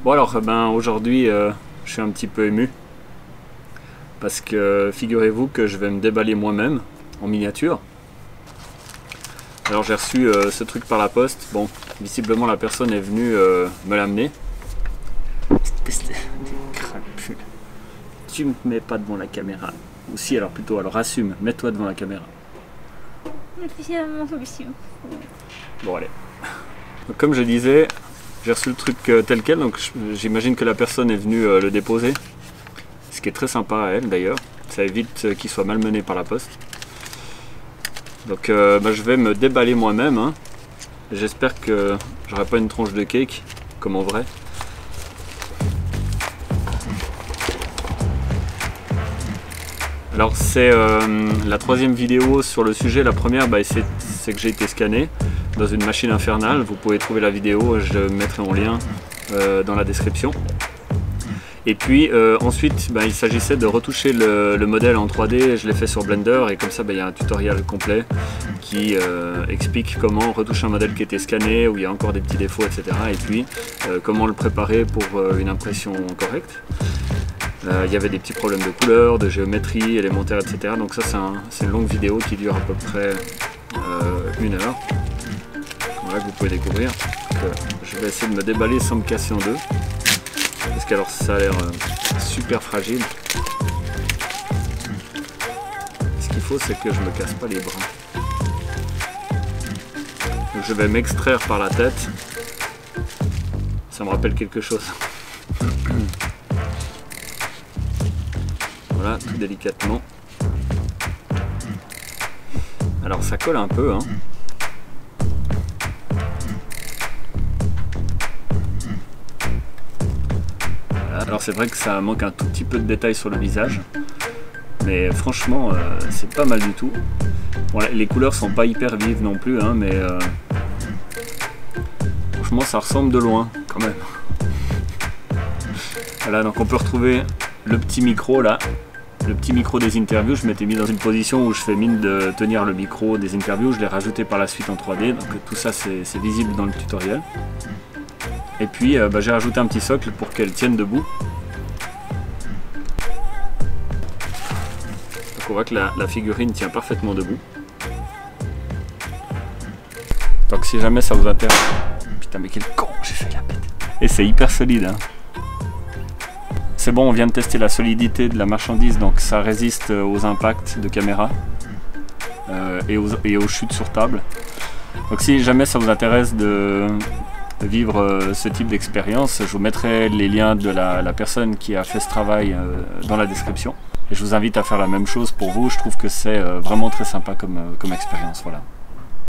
Bon alors, aujourd'hui, je suis un petit peu ému. Parce que figurez-vous que je vais me déballer moi-même, en miniature. Alors j'ai reçu ce truc par la poste. Bon, visiblement la personne est venue me l'amener. Espèce de crapule. Tu me mets pas devant la caméra. Ou si, alors plutôt, alors assume, mets-toi devant la caméra. Bon allez. Donc, comme je disais, j'ai reçu le truc tel quel, donc j'imagine que la personne est venue le déposer. Ce qui est très sympa à elle d'ailleurs. Ça évite qu'il soit malmené par la poste. Donc je vais me déballer moi-même. Hein. J'espère que j'aurai pas une tronche de cake, comme en vrai. Alors c'est la troisième vidéo sur le sujet. La première, c'est que j'ai été scanné dans une machine infernale. Vous pouvez trouver la vidéo, je mettrai en lien dans la description. Et puis ensuite, il s'agissait de retoucher le modèle en 3D. Je l'ai fait sur Blender et comme ça, il y a un tutoriel complet qui explique comment retoucher un modèle qui était scanné, où il y a encore des petits défauts, etc. Et puis comment le préparer pour une impression correcte. Il y avait des petits problèmes de couleur, de géométrie, élémentaire, etc. Donc ça, c'est une longue vidéo qui dure à peu près 1 heure. Voilà, que vous pouvez découvrir. Donc, je vais essayer de me déballer sans me casser en deux. Parce que alors ça a l'air super fragile. Ce qu'il faut, c'est que je me casse pas les bras. Donc je vais m'extraire par la tête. Ça me rappelle quelque chose. Voilà, tout délicatement. Alors ça colle un peu, hein. Alors c'est vrai que ça manque un tout petit peu de détails sur le visage, mais franchement c'est pas mal du tout. Bon, les couleurs sont pas hyper vives non plus, hein, mais franchement ça ressemble de loin quand même. Voilà, donc on peut retrouver le petit micro là, le petit micro des interviews. Je m'étais mis dans une position où je fais mine de tenir le micro des interviews, je l'ai rajouté par la suite en 3D, donc tout ça c'est visible dans le tutoriel. Et puis j'ai rajouté un petit socle pour qu'elle tienne debout. Donc on voit que la figurine tient parfaitement debout. Donc si jamais ça vous intéresse... Putain mais quel con, j'ai fait la pète. Et c'est hyper solide. Hein. C'est bon, on vient de tester la solidité de la marchandise, donc ça résiste aux impacts de caméra et aux chutes sur table. Donc si jamais ça vous intéresse de vivre ce type d'expérience, je vous mettrai les liens de la personne qui a fait ce travail dans la description. Et je vous invite à faire la même chose pour vous. Je trouve que c'est vraiment très sympa comme expérience. Voilà.